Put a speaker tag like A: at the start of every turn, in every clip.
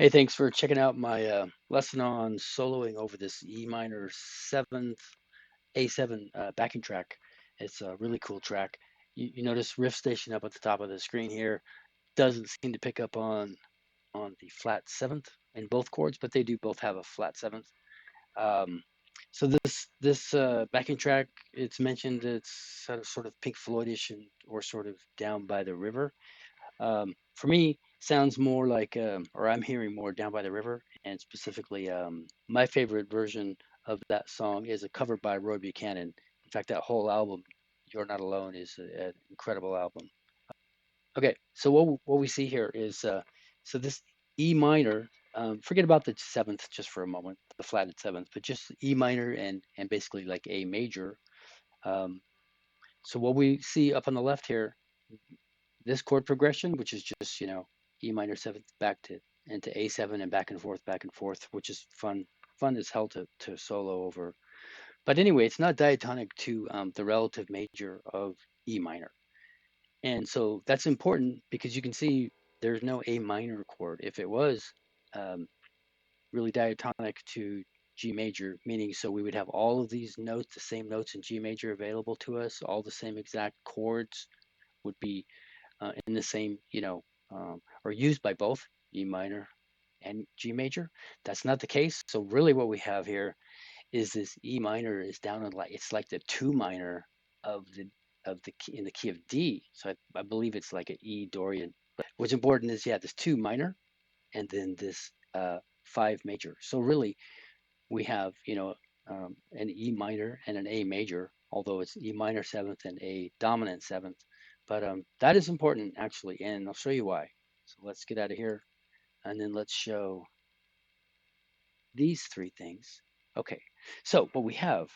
A: Hey, thanks for checking out my lesson on soloing over this E minor 7th A7 backing track. It's a really cool track. You notice riff station up at the top of the screen here doesn't seem to pick up on the flat 7th in both chords, but they do both have a flat 7th. Um, so this backing track, it's mentioned it's sort of Pink Floydish and or sort of down by the river. For me, sounds more like, or I'm hearing more Down by the River, and specifically, my favorite version of that song is a cover by Roy Buchanan. In fact, that whole album, You're Not Alone, is an incredible album. Okay, so what we see here is, so this E minor, forget about the seventh just for a moment, the flatted seventh, but just E minor and basically like A major. Um, so what we see up on the left here, this chord progression, which is just, E minor seventh back to into A7 and back and forth, which is fun as hell to solo over. But anyway, it's not diatonic to the relative major of E minor. And so that's important because you can see there's no A minor chord. If it was um, really diatonic to G major, meaning so we would have all of these notes, the same notes in G major available to us, all the same exact chords would be in the same, or used by both E minor and G major. That's not the case. So really what we have here is this E minor is down in like, it's like the two minor of the key in the key of D. So I believe it's like an E Dorian. But what's important is, yeah, this two minor and then this five major. So really we have, an E minor and an A major, although it's E minor seventh and A dominant seventh. But that is important actually, and I'll show you why. So let's get out of here and then let's show these three things. Okay, so what we have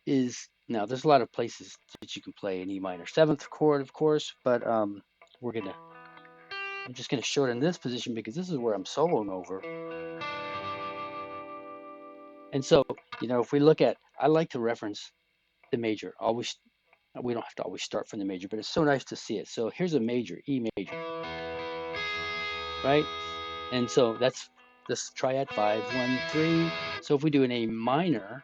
A: is, now there's a lot of places that you can play an E minor seventh chord, of course, but we're gonna, I'm just gonna show it in this position because this is where I'm soloing over. And so, if we look at, I like to reference the major. Always, we don't have to always start from the major, but it's so nice to see it. So here's a major, E major, right? And so that's this triad 5-1-3. So if we do an A minor,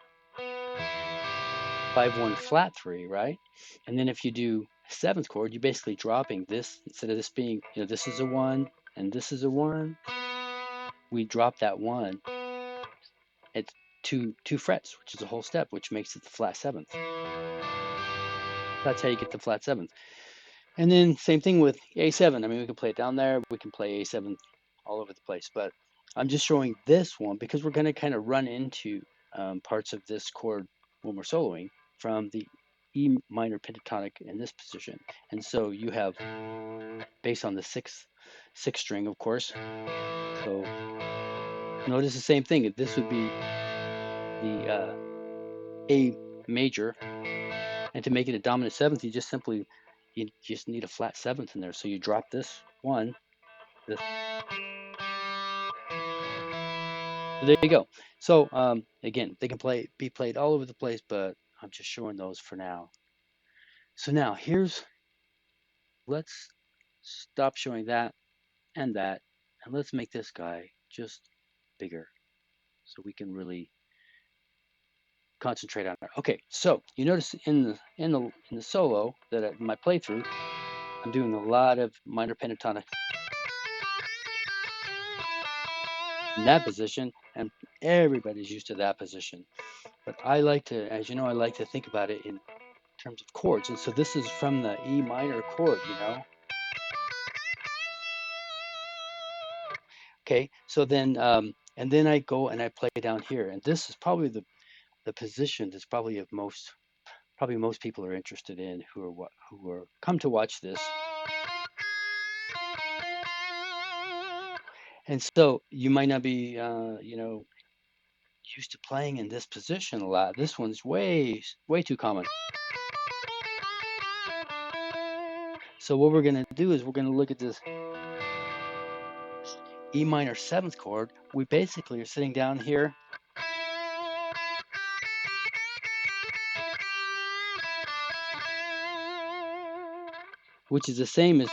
A: 5-1 flat 3, right? And then if you do seventh chord, you're basically dropping this instead of this being, this is a 1 and this is a 1. We drop that 1. It's two frets, which is a whole step, which makes it the flat 7th. That's how you get the flat 7th. And then same thing with A7. I mean, we can play it down there. We can play A7 all over the place. But I'm just showing this one because we're going to kind of run into parts of this chord when we're soloing from the E minor pentatonic in this position. And so you have, based on the sixth string, of course. So notice the same thing. This would be the A major. And to make it a dominant seventh, you just need a flat seventh in there. So you drop this one. This. So there you go. So again, they can be played all over the place, but I'm just showing those for now. So now let's stop showing that, and let's make this guy just bigger so we can really concentrate on it. Okay, so you notice in the solo that in my playthrough, I'm doing a lot of minor pentatonic in that position, and everybody's used to that position. But I like to, as you know, I like to think about it in terms of chords. And so this is from the E minor chord, Okay, so then, and then I go and I play down here. And this is probably the position that's probably most people are interested in who are come to watch this. And so you might not be, used to playing in this position a lot. This one's way too common. So what we're going to do is we're going to look at this E minor seventh chord. We basically are sitting down here, which is the same as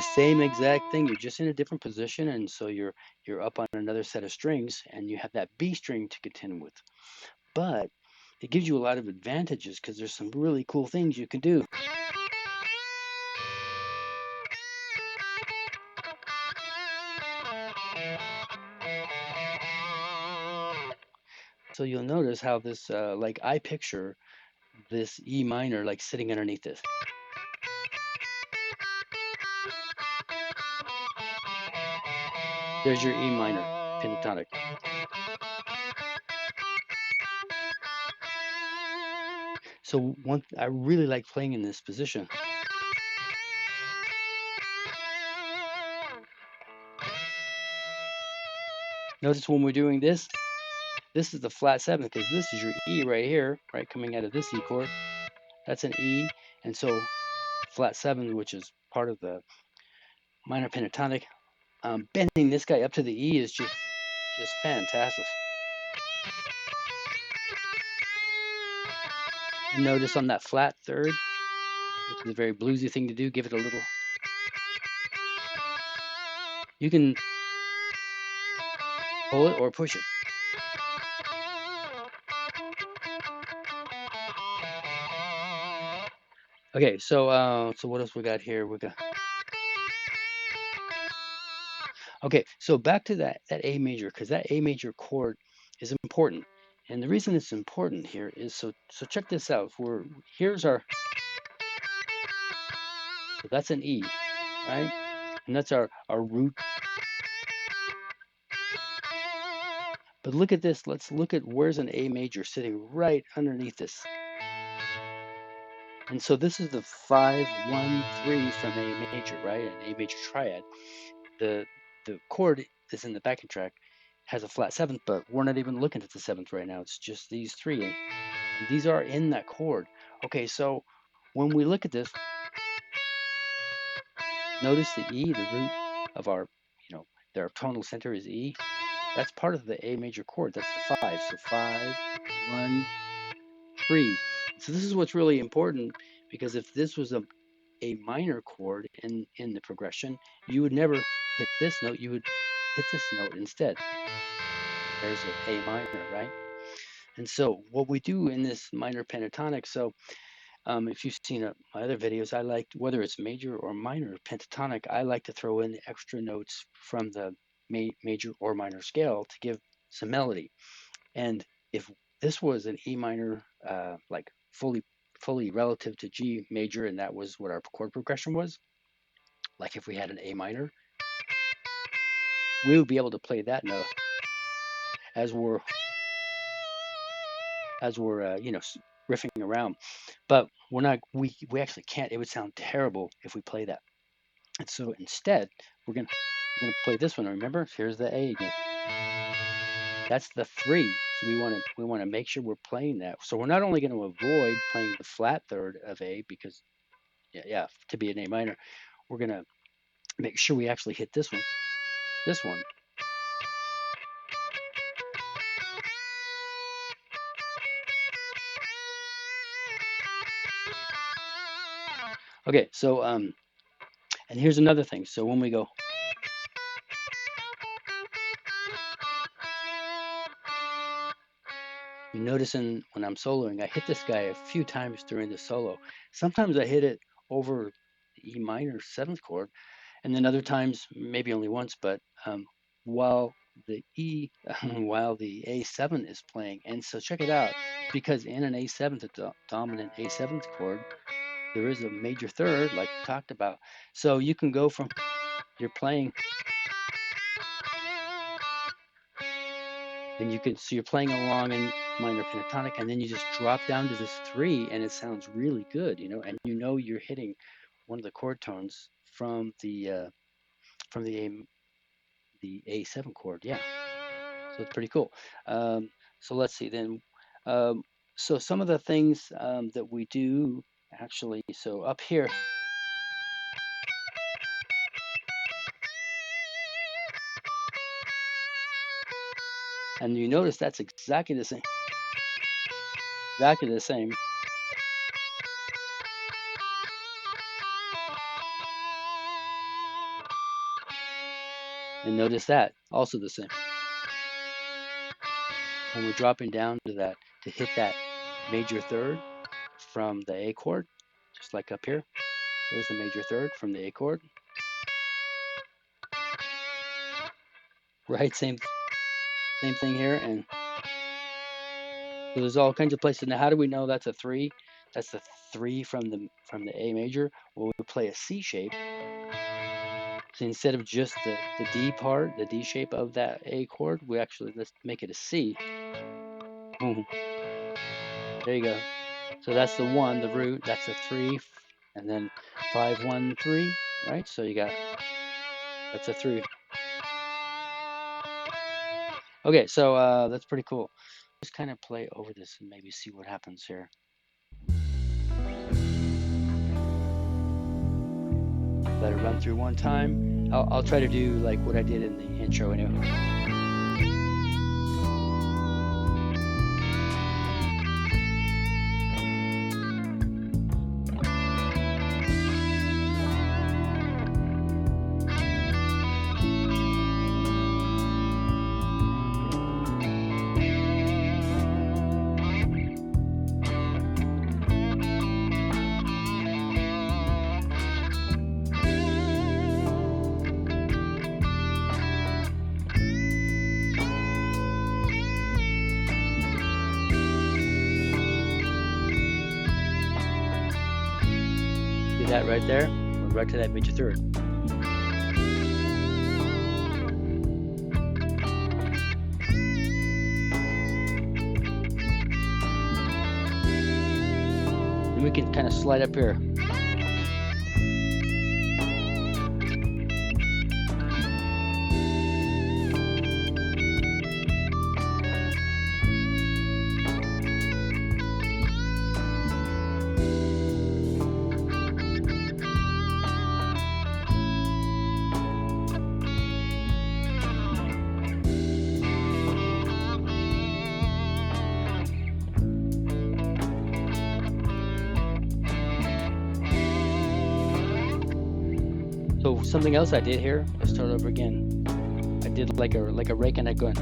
A: the same exact thing. You're just in a different position, and so you're up on another set of strings, and you have that B string to contend with. But it gives you a lot of advantages because there's some really cool things you can do. So you'll notice how this, like I picture this E minor like sitting underneath this. There's your E minor pentatonic. So I really like playing in this position. Notice when we're doing this is the flat 7 because this is your E right here, right, coming out of this E chord. That's an E, and so flat 7, which is part of the minor pentatonic, bending this guy up to the E is just fantastic. And notice on that flat third, which is a very bluesy thing to do, give it a little. You can pull it or push it. Okay, so so what else we got here? We got. Okay, so back to that A major, because that A major chord is important. And the reason it's important here is so check this out. Here's our, so that's an E, right? And that's our root. But look at this. Let's look at where's an A major sitting right underneath this. And so this is the 5, 1, 3 from A major, right? An A major triad. The chord is in the backing track, has a flat 7th, but we're not even looking at the 7th right now. It's just these 3. And these are in that chord. Okay, so when we look at this, notice the E, the root of our, their tonal center is E. That's part of the A major chord. That's the 5. So 5, 1, 3. So this is what's really important, because if this was a minor chord in the progression, you would never hit this note. You would hit this note instead. There's an A minor, right? And so what we do in this minor pentatonic, so if you've seen my other videos, I like, whether it's major or minor pentatonic, I like to throw in extra notes from the major or minor scale to give some melody. And if this was an E minor, like fully relative to G major, and that was what our chord progression was, like if we had an A minor, we would be able to play that note as we're riffing around. But we're not. We actually can't. It would sound terrible if we play that. And so instead, we're gonna play this one. Remember, here's the A again. That's the 3. So we want to make sure we're playing that. So we're not only going to avoid playing the flat third of A, because to be an A minor, we're going to make sure we actually hit this one. Okay, so and here's another thing. So when we go, you notice when I'm soloing, I hit this guy a few times during the solo. Sometimes I hit it over the E minor 7th chord, and then other times maybe only once. But while the while the A7 is playing, and so check it out, because in an A7, the dominant A7th chord, there is a major third, like we talked about. So you can go from, you're playing, and so you're playing along in minor pentatonic, and then you just drop down to this 3, and it sounds really good, and you're hitting one of the chord tones from the A7 chord. Yeah, so it's pretty cool. So let's see then. So some of the things that we do actually, so up here, and you notice that's exactly the same. Exactly the same. And notice that, also the same. When we're dropping down to that, to hit that major third from the A chord, just like up here, there's the major third from the A chord, right? Same thing here. And so there's all kinds of places. Now, how do we know that's a 3? That's the 3 from the A major. Well, we play a C shape. So instead of just the D part, the D shape of that A chord, we actually, let's make it a C. Boom. There you go. So that's the 1, the root, that's a 3, and then 5, 1, 3, right? So you got, that's a 3. Okay, so that's pretty cool. Just kind of play over this and maybe see what happens here. Let it run through one time. I'll try to do like what I did in the intro anyway. See that right there? Went right to that major third. And we can kind of slide up here. So something else I did here, let's start over again. I did like a rake and I going.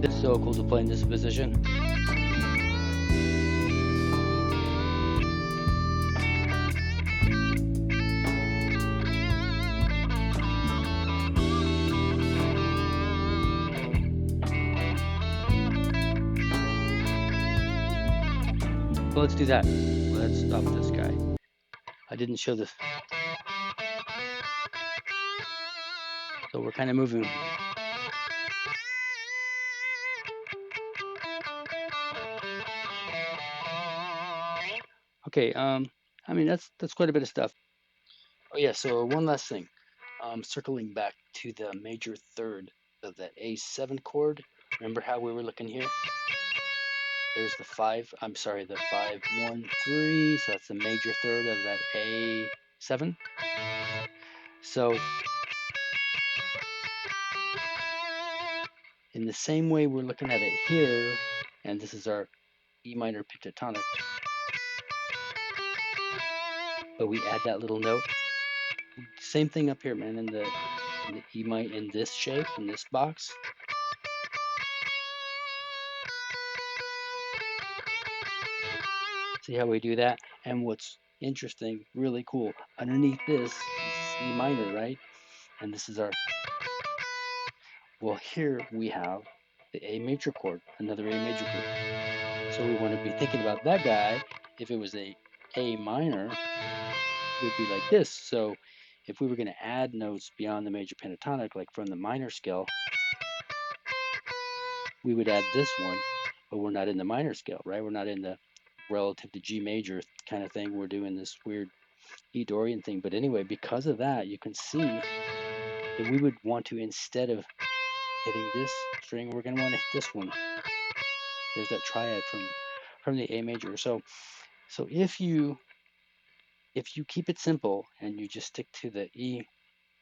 A: It's so cool to play in this position. So let's do that. Let's stop this guy. I didn't show this. So we're kind of moving. Okay, I mean that's quite a bit of stuff. Oh yeah, so one last thing. Circling back to the major third of that A7 chord. Remember how we were looking here? There's the 5, I'm sorry, the 5, 1, 3. So that's the major third of that A7. So in the same way we're looking at it here, and this is our E minor pentatonic, but we add that little note. Same thing up here, man, in the E minor, in this shape, in this box. See how we do that? And what's interesting, really cool, underneath this is E minor, right? And this is our, well, here we have the A major chord, another A major chord. So we want to be thinking about that guy. If it was A minor, it would be like this. So if we were going to add notes beyond the major pentatonic, like from the minor scale, we would add this one, but we're not in the minor scale, right? We're not in the relative to G major kind of thing. We're doing this weird E Dorian thing. But anyway, because of that, you can see that we would want to, instead of hitting this string, we're going to want to hit this one. There's that triad from the A major. So if you keep it simple and you just stick to the E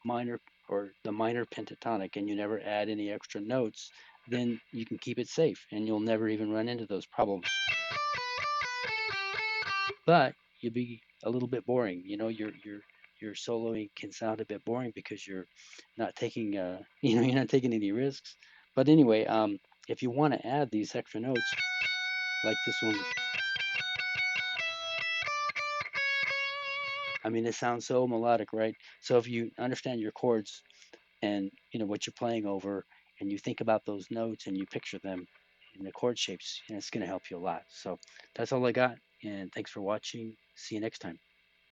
A: minor or the minor pentatonic and you never add any extra notes, then you can keep it safe and you'll never even run into those problems. But you'll be a little bit boring. You know, your soloing can sound a bit boring because you're not taking you're not taking any risks. But anyway, if you want to add these extra notes like this one, I mean, it sounds so melodic, right? So if you understand your chords and what you're playing over, and you think about those notes and you picture them in the chord shapes, and it's going to help you a lot. So that's all I got, and thanks for watching. See you next time.